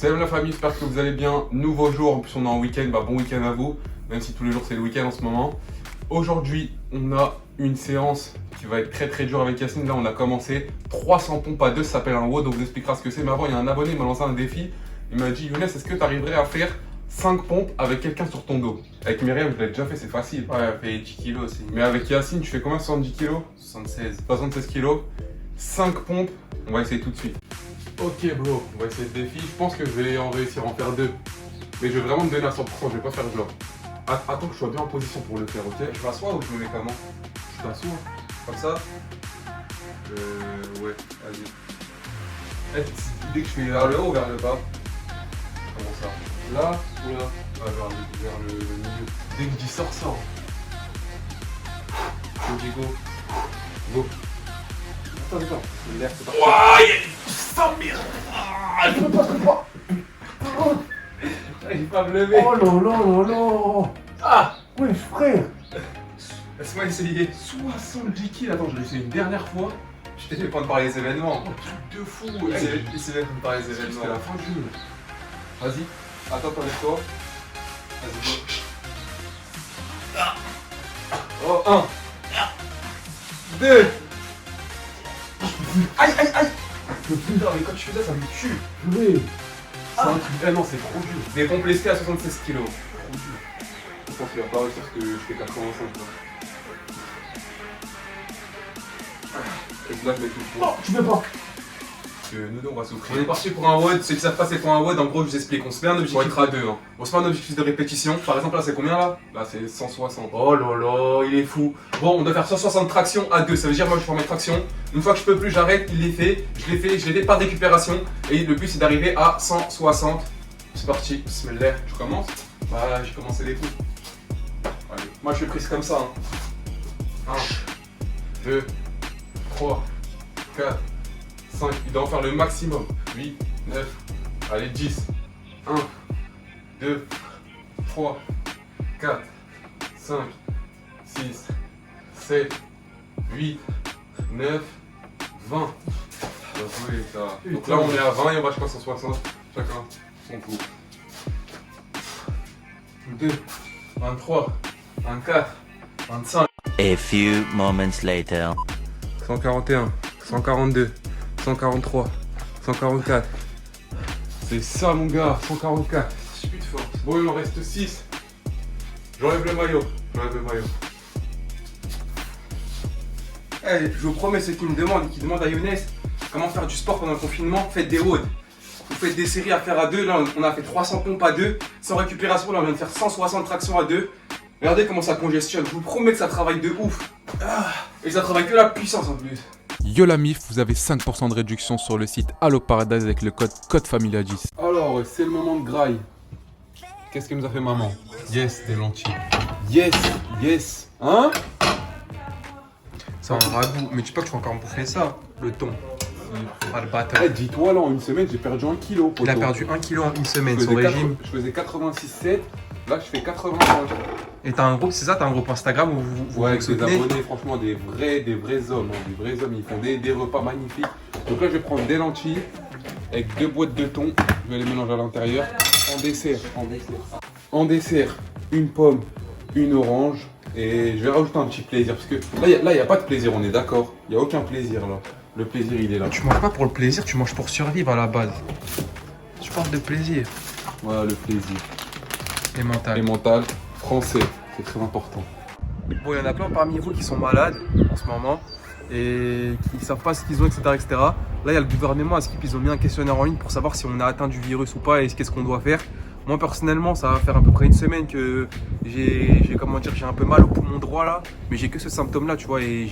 Salut la famille, j'espère que vous allez bien. Nouveau jour, en plus on est en week-end, bon week-end à vous, même si tous les jours c'est le week-end en ce moment. Aujourd'hui, on a une séance qui va être très dure avec Yacine. Là, on a commencé 300 pompes à 2, ça s'appelle un WOD, donc on vous expliquera ce que c'est. Mais avant, il y a un abonné qui m'a lancé un défi. Il m'a dit, Younes, est-ce que tu arriverais à faire 5 pompes avec quelqu'un sur ton dos? Avec Myriam, je l'ai déjà fait, c'est facile. Ouais, elle fait 10 kilos aussi. Mais avec Yacine, tu fais combien? 70 kilos? 76 kilos. 5 pompes, on va essayer tout de suite. Ok bro, on va essayer le défi. Je pense que je vais en réussir à en faire 2. Mais je vais vraiment me donner à 100%, je vais pas faire genre. Attends que je sois bien en position pour le faire, ok? Je m'assois ou je me mets comment? Je t'assois. Comme ça? Ouais, vas-y. Dès que je fais Vers le haut ou vers le bas? comment ça? Là ou là? Ouais, Vers le milieu. Dès que je dis sors. On dit go. Go. Attends. L'air, c'est pas. Ouah, il y a du sang, merde. Je peux pas. J'ai pas me lever. Oh là. Ah! Oui, frère. Laisse-moi essayer. 70 kills, attends, je l'ai fait une dernière fois. Je t'ai fait prendre par les événements. Oh, truc de fou. Il s'est fait prendre par les C'était événements. la fin du jeu. Vas-y, attends, toi. Vas-y, go. Oh, 1. 2. Aïe! Putain, mais quand tu fais ça, ça me tue. Oui. C'est un truc. Ah non, c'est trop dur. Des pompes lestées à 76 kilos. Trop dur. Je pense qu'il va pas réussir parce que je fais 85 là. Et là, je mets tout le Non, poids. tu peux pas. Parce que nous deux, on va On souffrir. est parti pour un WOD. Ceux qui savent pas c'est quoi un WOD, en gros, je vous explique. On se met un Faut objectif. être à 2. Hein. On se met un objectif de répétition. Par exemple, là, c'est combien là? Là, c'est 160. Oh là là, il est fou. Bon, on doit faire 160 tractions à 2. Ça veut dire, moi, je fais mes tractions. Une fois que je peux plus, j'arrête. Il les fait. Je les fais par récupération. Et le but, c'est d'arriver à 160. C'est parti. Bismillah. Tu commences? Bah, j'ai commencé les coups. Allez. Moi, je fais prise comme ça. 1, 2, 3, 4, 5. Il doit en faire le maximum. 8, 9, allez, 10. 1, 2, 3, 4, 5, 6, 7, 8, 9, 20. Bien joué, ça. Donc là, on est à 20 et on va jusqu'à 160. Chacun son tour. 2, 23, 24, 25. A few moments later. 141, 142, 143, 144. C'est ça mon gars, 144. J'ai plus de force. Bon, il en reste 6. J'enlève le maillot. Eh, je vous promets, ceux qui me demandent, qui demandent à Younes comment faire du sport pendant le confinement, faites des WOD. Vous faites des séries à faire à 2. Là, on a fait 300 pompes à 2. Sans récupération, là, on vient de faire 160 tractions à 2. Regardez comment ça congestionne. Je vous promets que ça travaille de ouf. Et ça travaille que la puissance en plus. Yo la MIF, vous avez 5% de réduction sur le site Allo Paradise avec le code Familia10. Alors, c'est le moment de graille. Qu'est-ce que nous a fait maman? Yes, des lentilles. Yes. Hein? C'est un ragoût. Mais tu sais pas que tu vas encore me bouffer ça, le thon. Ah, le bâtard. Eh, dis-toi, là, en une semaine, j'ai perdu 1 kilo. Il a poteau. perdu 1 kg en une semaine, Je son faisais régime. Je faisais 86,7. Là, je fais 85. Et t'as un groupe, c'est ça? T'as un groupe Instagram où vous Ouais, avec vous des soutenez? abonnés, franchement, des vrais hommes. Hein, des vrais hommes, ils font des repas magnifiques. Donc là, je vais prendre des lentilles avec 2 boîtes de thon. Je vais les mélanger à l'intérieur. En dessert, une pomme, une orange. Et je vais rajouter un petit plaisir. Parce que là, il n'y a pas de plaisir, on est d'accord. Il n'y a aucun plaisir là. Le plaisir, il est là. Tu manges pas pour le plaisir, tu manges pour survivre à la base. Tu parles de plaisir. Voilà, le plaisir. Et mental. Et mental, français, c'est très important. Bon, il y en a plein parmi vous qui sont malades en ce moment et qui ne savent pas ce qu'ils ont, etc., etc. Là, il y a le gouvernement, à Skip, ils ont mis un questionnaire en ligne pour savoir si on a atteint du virus ou pas et qu'est-ce qu'on doit faire. Moi, personnellement, ça va faire à peu près une semaine que j'ai un peu mal au poumon droit là, mais j'ai que ce symptôme-là, tu vois, et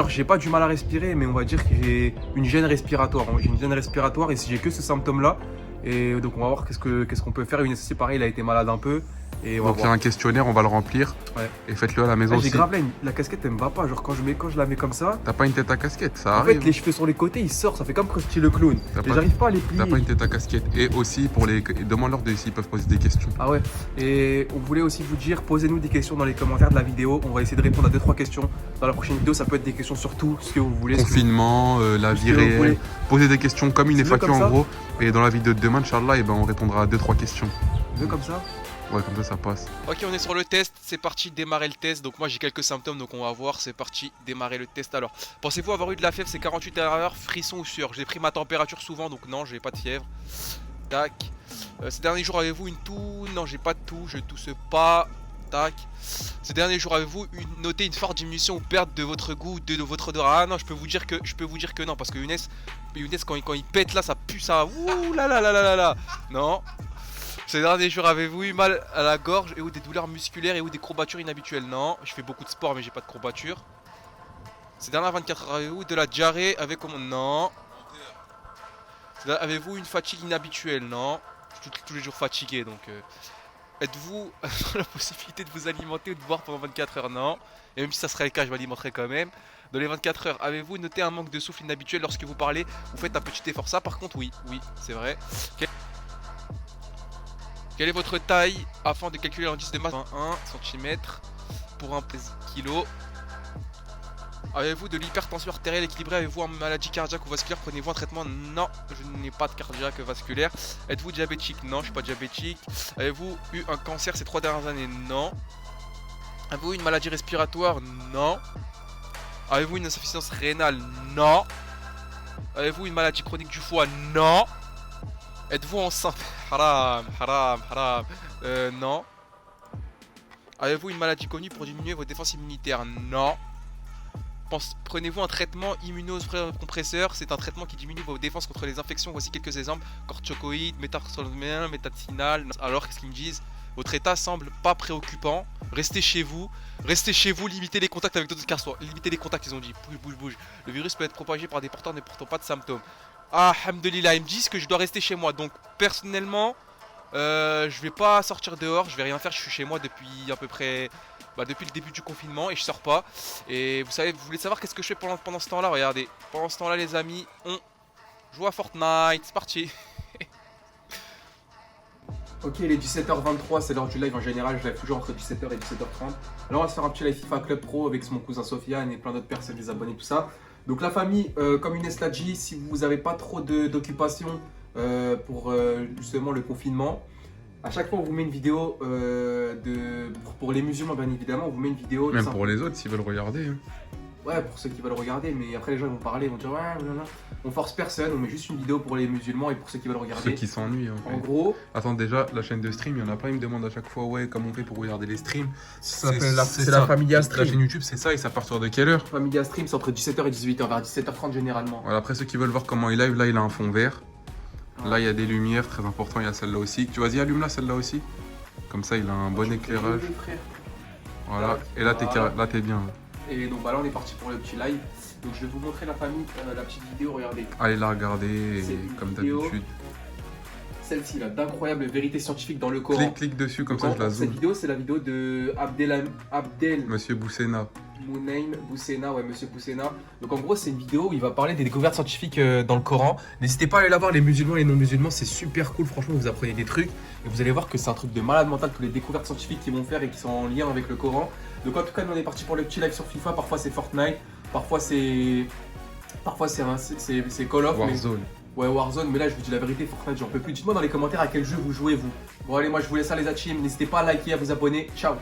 j'ai pas du mal à respirer, mais on va dire que j'ai une gêne respiratoire. J'ai une gêne respiratoire et si j'ai que ce symptôme-là, et donc on va voir qu'est-ce qu'on peut faire. Une c'est pareil, il a été malade un peu. Et on va Donc il y a voir. un questionnaire, on va le remplir. Ouais. Et faites-le à la maison Ah, j'ai aussi. grave là, la casquette elle me va pas, genre quand je la mets comme ça, T'as pas une tête à casquette, ça en arrive. fait les cheveux sur les côtés ils sortent, ça fait comme Krusty le clown. T'as Et pas- j'arrive pas à les plier. T'as pas une tête à casquette. Et aussi, pour les demande-leur s'ils peuvent poser des questions. Ah ouais, et on voulait aussi vous dire, posez-nous des questions dans les commentaires de la vidéo, on va essayer de répondre à 2-3 questions. Dans la prochaine vidéo, ça peut être des questions sur tout ce que vous voulez. Confinement, la ce vie que vous voulez. réelle. Posez des questions comme une C'est mieux FAQ comme en ça. gros. Et dans la vidéo de demain, Inch'Allah, et ben, on répondra à 2-3 questions. Deux comme ça. Ouais, comme ça passe. Ok, on est sur le test, c'est parti, démarrer le test. Donc moi j'ai quelques symptômes, donc on va voir, c'est parti, démarrer le test. Alors, pensez-vous avoir eu de la fièvre, c'est 48 heures, frisson ou sueur? J'ai pris ma température souvent, donc non, j'ai pas de fièvre. Tac. Ces derniers jours, avez-vous une toux? Non, j'ai pas de toux, je tousse pas. Tac. Ces derniers jours, avez-vous noté une forte diminution ou perte de votre goût, de votre odorat? Ah non, je peux vous dire que non, parce que Younes quand il pète là, ça pue ça. Ouh là là là là là là. Non. Ces derniers jours, avez-vous eu mal à la gorge et ou des douleurs musculaires et ou des courbatures inhabituelles? Non, je fais beaucoup de sport mais j'ai pas de courbatures. Ces dernières 24 heures, avez-vous de la diarrhée avec comment? Non. Avez-vous une fatigue inhabituelle? Non. Je suis tous les jours fatigué donc. Êtes-vous la possibilité de vous alimenter ou de boire pendant 24 heures? Non. Et même si ça serait le cas, je m'alimenterai quand même. Dans les 24 heures, avez-vous noté un manque de souffle inhabituel lorsque vous parlez? Vous faites un petit effort. Ça par contre, oui, c'est vrai. Quelle est votre taille afin de calculer l'indice de masse? 1 cm pour 1 kg. Avez-vous de l'hypertension artérielle équilibrée? Avez-vous une maladie cardiaque ou vasculaire? Prenez-vous un traitement? Non, je n'ai pas de cardiaque vasculaire. Êtes-vous diabétique? Non, je suis pas diabétique. Avez-vous eu un cancer ces 3 dernières années? Non. Avez-vous une maladie respiratoire? Non. Avez-vous une insuffisance rénale? Non. Avez-vous une maladie chronique du foie? Non. Êtes-vous enceinte? Haram, haram, haram. Non. Avez-vous une maladie connue pour diminuer vos défenses immunitaires? Non. Prenez-vous un traitement immunocompresseur? C'est un traitement qui diminue vos défenses contre les infections. Voici quelques exemples. Corticoïdes, métaxolomène, métacinal. Alors, qu'est-ce qu'ils me disent? Votre état semble pas préoccupant. Restez chez vous. Restez chez vous. Limitez les contacts avec d'autres personnes. Limitez les contacts, ils ont dit. Bouge, bouge, bouge. Le virus peut être propagé par des porteurs ne portant pas de symptômes. Ah, alhamdoulilah, ils me disent que je dois rester chez moi. Donc, personnellement, je vais pas sortir dehors. Je vais rien faire. Je suis chez moi depuis à peu près... depuis le début du confinement et je sors pas. Et vous savez, vous voulez savoir qu'est-ce que je fais pendant ce temps-là? Regardez, pendant ce temps-là, les amis, on joue à Fortnite. C'est parti. Ok, il est 17h23, c'est l'heure du live en général. Je live toujours entre 17h et 17h30. Là, on va se faire un petit live FIFA Club Pro avec mon cousin Sofiane et plein d'autres personnes, des abonnés, tout ça. Donc, la famille, comme Younes l'a dit, si vous n'avez pas trop d'occupation pour justement le confinement, à chaque fois, on vous met une vidéo pour les musulmans, bien évidemment, on vous met une vidéo. Même pour les autres, s'ils veulent regarder. Hein. Ouais, pour ceux qui veulent regarder, mais après les gens vont parler, ils vont dire ouais, non. On force personne, on met juste une vidéo pour les musulmans et pour ceux qui veulent regarder. Ceux qui s'ennuient. En gros. Attends, déjà, la chaîne de stream, il y en a plein, ils me demandent à chaque fois, ouais, comment on fait pour regarder les streams. C'est la Familia Stream. La chaîne YouTube, c'est ça, et c'est à partir de quelle heure? Familia Stream, c'est entre 17h et 18h, vers 17h30 généralement. Voilà, après ceux qui veulent voir comment il live, là, il a un fond vert. Là, il y a des lumières, très important, il y a celle-là aussi. Tu vas-y, allume-la, celle-là aussi. Comme ça, il a un bon éclairage. Voilà, et là, t'es bien. Et donc, là, on est parti pour le petit live. Donc, je vais vous montrer la famille, la petite vidéo, regardez. Allez la regarder, comme d'habitude. Celle-ci, là, d'incroyables vérités scientifiques dans le Coran. Clique dessus, comme ça, je la zoome. Cette vidéo, c'est la vidéo de Abdel. Monsieur Boussena. Mounaim Boussena, ouais, Monsieur Boussena. Donc en gros, c'est une vidéo où il va parler des découvertes scientifiques dans le Coran. N'hésitez pas à aller la voir, les musulmans et les non-musulmans, c'est super cool. Franchement, vous apprenez des trucs et vous allez voir que c'est un truc de malade mental, toutes les découvertes scientifiques qu'ils vont faire et qui sont en lien avec le Coran. Donc en tout cas, nous on est parti pour le petit live sur FIFA. Parfois c'est Fortnite, parfois c'est Call of. Warzone. Ouais, Warzone, mais là je vous dis la vérité, Fortnite, j'en peux plus. Dites-moi dans les commentaires à quel jeu vous jouez vous. Bon allez, moi je vous laisse ça les achim. N'hésitez pas à liker, à vous abonner. Ciao.